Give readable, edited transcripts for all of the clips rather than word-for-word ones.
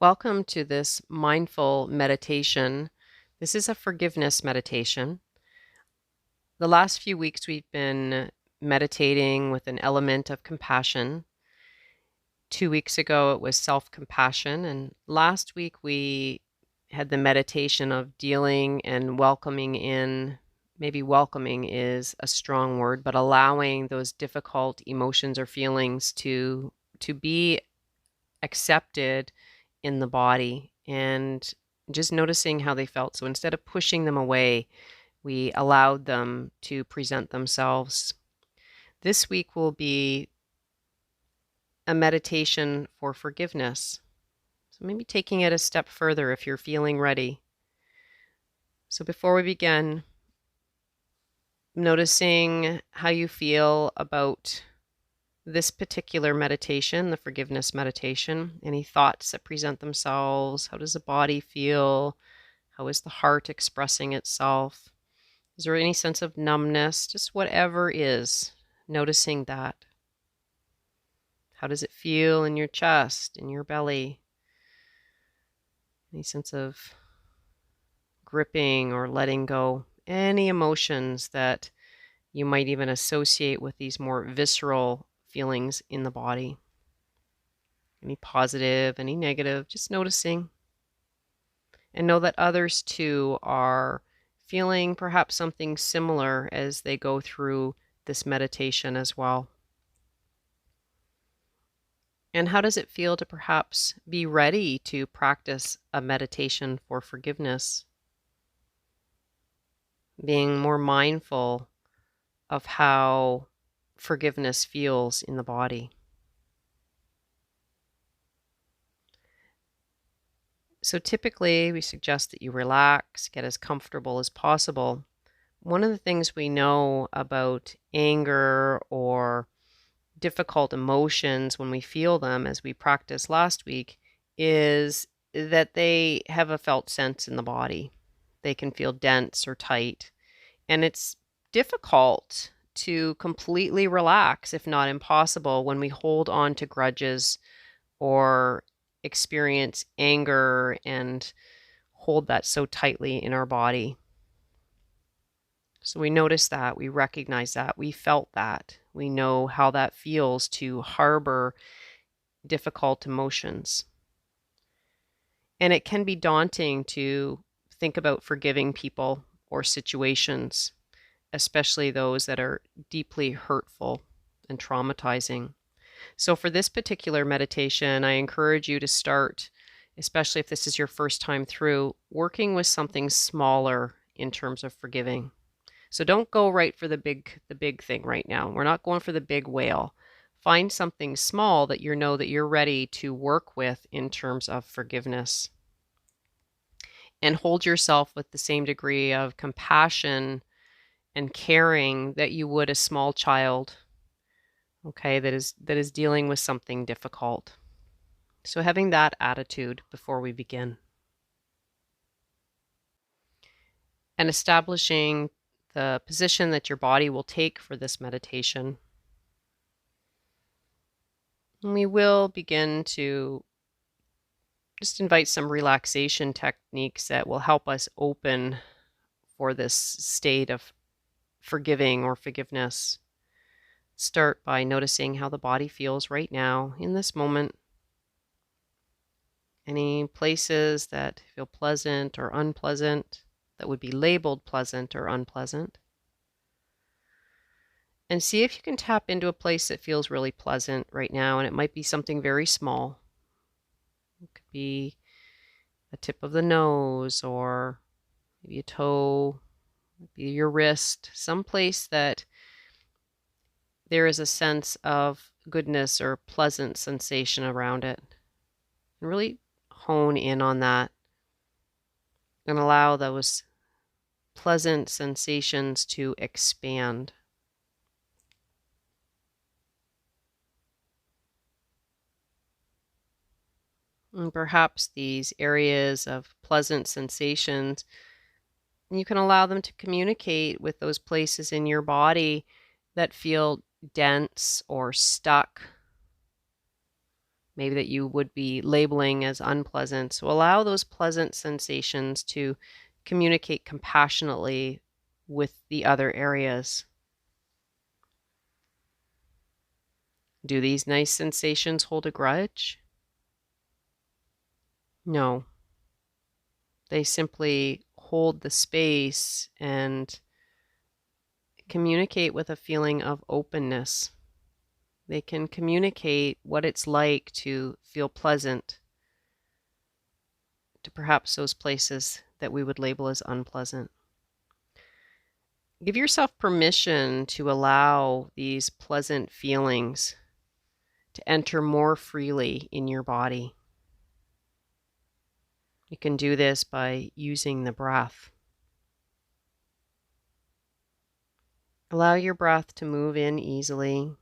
Welcome to this mindful meditation. This is a forgiveness meditation. The last few weeks we've been meditating with an element of compassion. 2 weeks ago it was self-compassion, and last week we had the meditation of dealing and welcoming in, maybe welcoming is a strong word, but allowing those difficult emotions or feelings to be accepted in the body and just noticing how they felt. So instead of pushing them away, we allowed them to present themselves. This week will be a meditation for forgiveness. So maybe taking it a step further if you're feeling ready. So before we begin, noticing how you feel about this particular meditation, the forgiveness meditation, any thoughts that present themselves, how does the body feel? How is the heart expressing itself? Is there any sense of numbness? Just whatever is, noticing that. How does it feel in your chest, in your belly? Any sense of gripping or letting go? Any emotions that you might even associate with these more visceral feelings in the body? Any positive, any negative, just noticing. And know that others too are feeling perhaps something similar as they go through this meditation as well. And how does it feel to perhaps be ready to practice a meditation for forgiveness? Being more mindful of how forgiveness feels in the body. So typically we suggest that you relax, get as comfortable as possible. One of the things we know about anger or difficult emotions when we feel them, as we practiced last week, is that they have a felt sense in the body. They can feel dense or tight, and it's difficult to completely relax, if not impossible, when we hold on to grudges or experience anger and hold that so tightly in our body. So we notice that, we recognize that, we felt that, we know how that feels to harbor difficult emotions. And it can be daunting to think about forgiving people or situations, especially those that are deeply hurtful and traumatizing. So for this particular meditation, I encourage you to start, especially if this is your first time through, working with something smaller in terms of forgiving. So don't go right for the big thing right now. We're not going for the big whale. Find something small that you know that you're ready to work with in terms of forgiveness. And hold yourself with the same degree of compassion and caring that you would a small child, okay, that is dealing with something difficult. So having that attitude before we begin. And establishing the position that your body will take for this meditation. And we will begin to just invite some relaxation techniques that will help us open for this state of forgiving or forgiveness. Start by noticing how the body feels right now in this moment. Any places that feel pleasant or unpleasant, that would be labeled pleasant or unpleasant. And see if you can tap into a place that feels really pleasant right now, and it might be something very small. It could be a tip of the nose, or maybe a toe, maybe your wrist, some place that there is a sense of goodness or pleasant sensation around it. And really hone in on that and allow those pleasant sensations to expand. And perhaps these areas of pleasant sensations, you can allow them to communicate with those places in your body that feel dense or stuck. maybe that you would be labeling as unpleasant. So allow those pleasant sensations to communicate compassionately with the other areas. Do these nice sensations hold a grudge? No. They simply hold the space and communicate with a feeling of openness. They can communicate what it's like to feel pleasant to perhaps those places that we would label as unpleasant. Give yourself permission to allow these pleasant feelings to enter more freely in your body. You can do this by using the breath. Allow your breath to move in easily,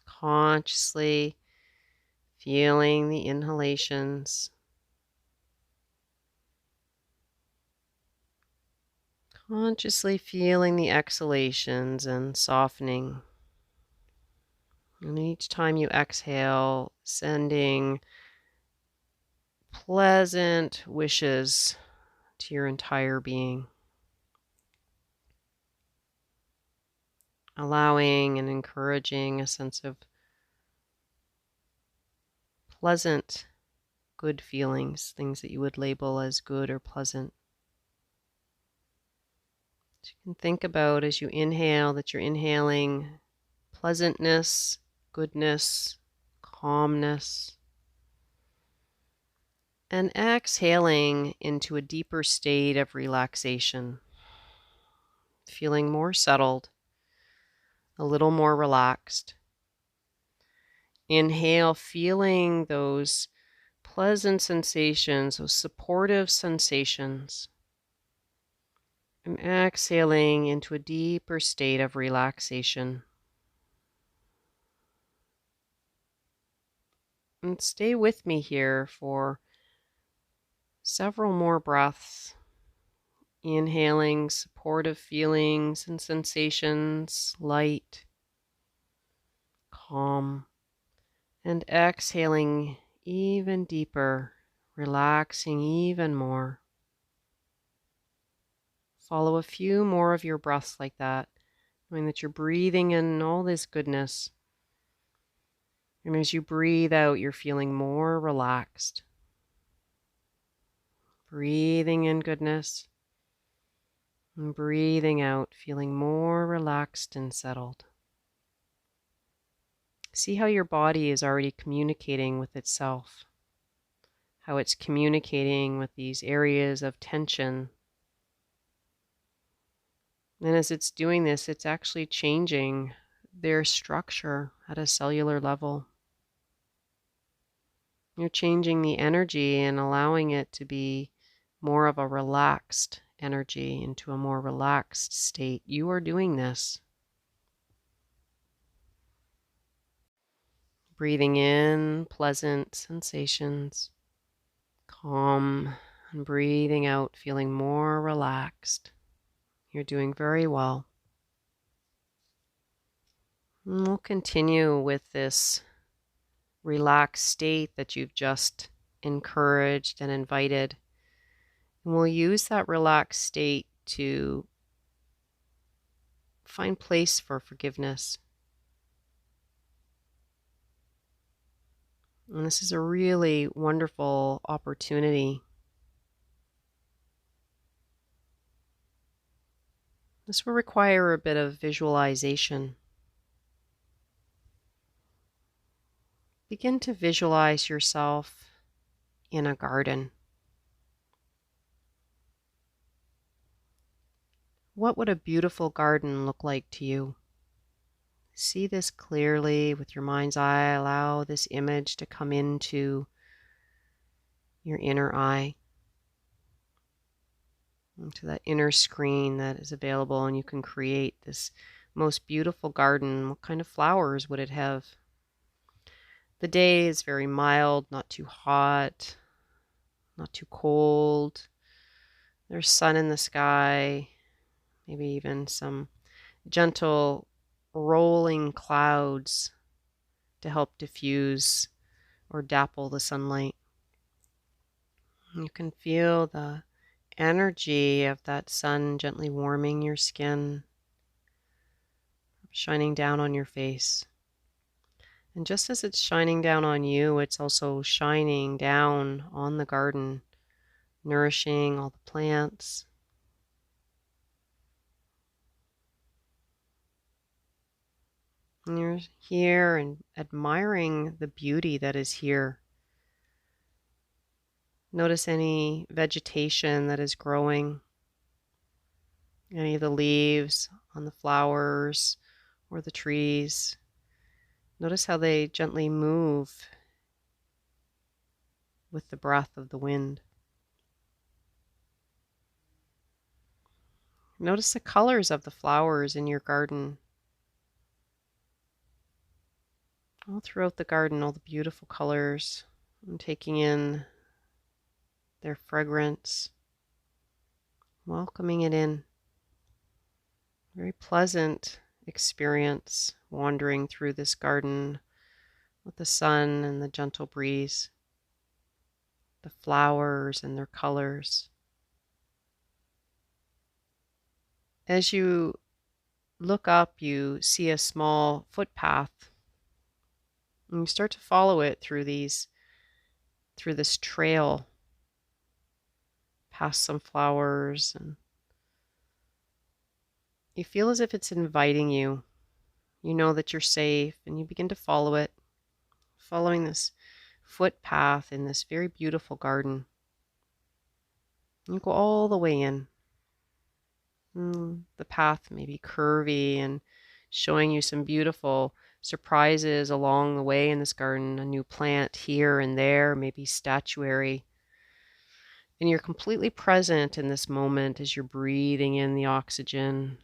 consciously feeling the inhalations, consciously feeling the exhalations and softening. And each time you exhale, sending pleasant wishes to your entire being. Allowing and encouraging a sense of pleasant, good feelings, things that you would label as good or pleasant. So you can think about as you inhale that you're inhaling pleasantness, goodness, calmness, and exhaling into a deeper state of relaxation, feeling more settled, a little more relaxed. Inhale, feeling those pleasant sensations, those supportive sensations, and exhaling into a deeper state of relaxation. And stay with me here for several more breaths, inhaling supportive feelings and sensations, light, calm, and exhaling even deeper, relaxing even more. Follow a few more of your breaths like that, knowing that you're breathing in all this goodness. And as you breathe out, you're feeling more relaxed. Breathing in goodness and breathing out, feeling more relaxed and settled. See how your body is already communicating with itself, how it's communicating with these areas of tension. And as it's doing this, it's actually changing their structure at a cellular level. You're changing the energy and allowing it to be more of a relaxed energy into a more relaxed state. You are doing this. Breathing in pleasant sensations, calm, and breathing out, feeling more relaxed. You're doing very well. And we'll continue with this relaxed state that you've just encouraged and invited. And we'll use that relaxed state to find place for forgiveness. And this is a really wonderful opportunity. This will require a bit of visualization. Begin to visualize yourself in a garden. What would a beautiful garden look like to you? See this clearly with your mind's eye. Allow this image to come into your inner eye, into that inner screen that is available, and you can create this most beautiful garden. What kind of flowers would it have? The day is very mild, not too hot, not too cold. There's sun in the sky, maybe even some gentle rolling clouds to help diffuse or dapple the sunlight. You can feel the energy of that sun gently warming your skin, shining down on your face. And just as it's shining down on you, it's also shining down on the garden, nourishing all the plants. And you're here and admiring the beauty that is here. Notice any vegetation that is growing, any of the leaves on the flowers or the trees. Notice how they gently move with the breath of the wind. Notice the colors of the flowers in your garden. All throughout the garden, all the beautiful colors. I'm taking in their fragrance, welcoming it in. Very pleasant experience wandering through this garden with the sun and the gentle breeze, the flowers and their colors. As you look up, you see a small footpath, and you start to follow it through this trail, past some flowers, and you feel as if it's inviting you. You know that you're safe, and you begin to follow it, following this footpath in this very beautiful garden. You go all the way in. The path may be curvy and showing you some beautiful surprises along the way in this garden, a new plant here and there, maybe statuary. And you're completely present in this moment as you're breathing in the oxygen,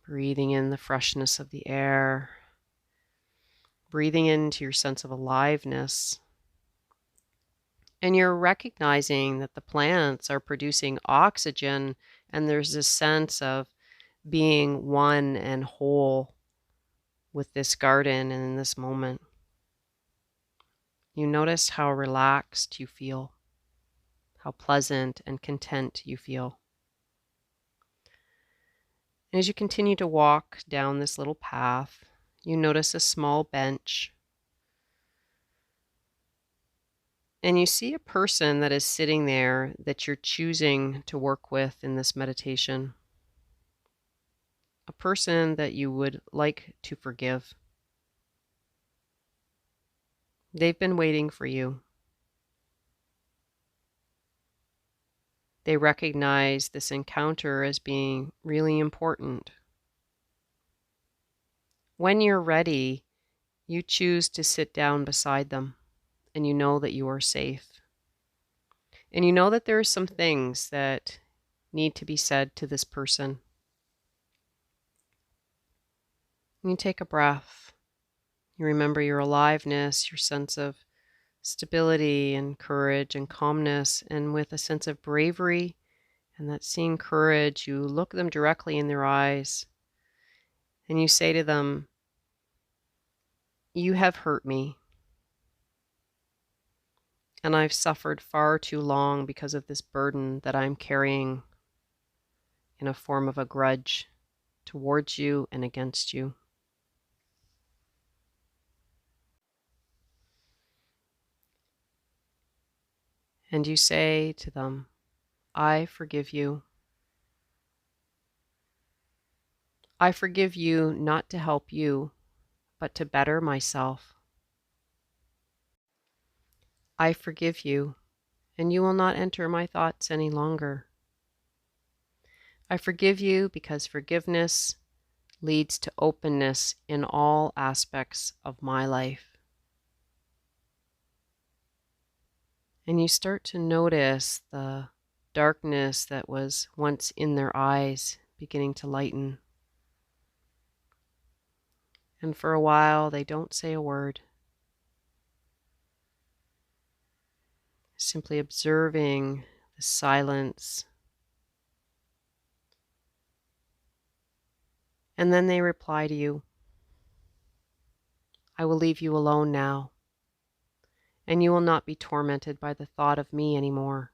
breathing in the freshness of the air, breathing into your sense of aliveness. And you're recognizing that the plants are producing oxygen, and there's this sense of being one and whole with this garden and in this moment. You notice how relaxed you feel, how pleasant and content you feel. And as you continue to walk down this little path, you notice a small bench. And you see a person that is sitting there that you're choosing to work with in this meditation. A person that you would like to forgive. They've been waiting for you. They recognize this encounter as being really important. When you're ready, you choose to sit down beside them, and you know that you are safe. And you know that there are some things that need to be said to this person. You take a breath. You remember your aliveness, your sense of stability and courage and calmness, and with a sense of bravery and that same courage, you look them directly in their eyes and you say to them, "You have hurt me, and I've suffered far too long because of this burden that I'm carrying in a form of a grudge towards you and against you." And you say to them, "I forgive you. I forgive you not to help you, but to better myself. I forgive you, and you will not enter my thoughts any longer. I forgive you because forgiveness leads to openness in all aspects of my life." And you start to notice the darkness that was once in their eyes beginning to lighten. And for a while, they don't say a word, simply observing the silence. And then they reply to you, I will leave you alone now, and you will not be tormented by the thought of me anymore.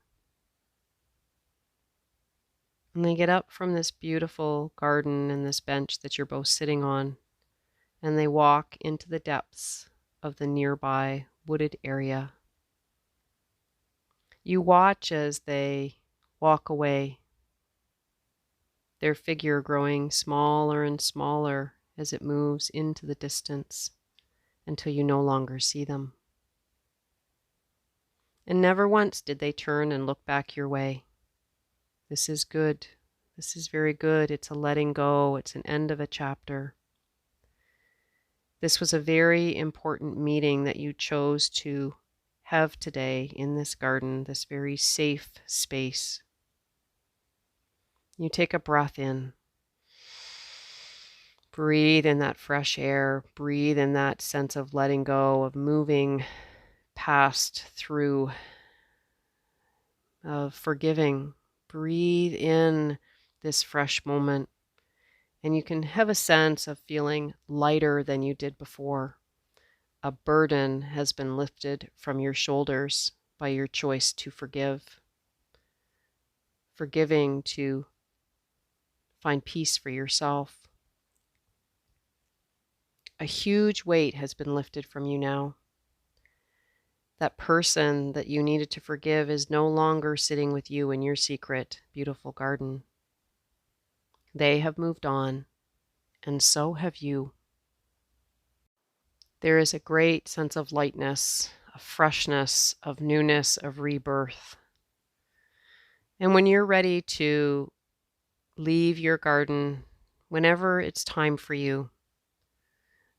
And they get up from this beautiful garden and this bench that you're both sitting on, and they walk into the depths of the nearby wooded area. You watch as they walk away, their figure growing smaller and smaller as it moves into the distance until you no longer see them. And never once did they turn and look back your way. This is good. This is very good. It's a letting go. It's an end of a chapter. This was a very important meeting that you chose to have today in this garden, this very safe space. You take a breath in. Breathe in that fresh air. Breathe in that sense of letting go, of moving past, through, of forgiving. Breathe in this fresh moment. And you can have a sense of feeling lighter than you did before. A burden has been lifted from your shoulders by your choice to forgive. Forgiving to find peace for yourself. A huge weight has been lifted from you now. That person that you needed to forgive is no longer sitting with you in your secret, beautiful garden. They have moved on, and so have you. There is a great sense of lightness, of freshness, of newness, of rebirth. And when you're ready to leave your garden, whenever it's time for you,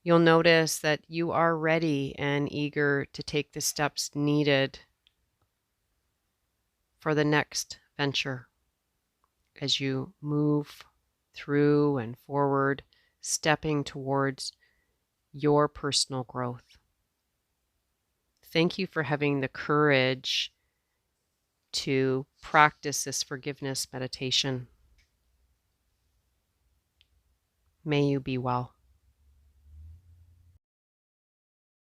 you'll notice that you are ready and eager to take the steps needed for the next venture as you move through and forward, stepping towards your personal growth. Thank you for having the courage to practice this forgiveness meditation. May you be well.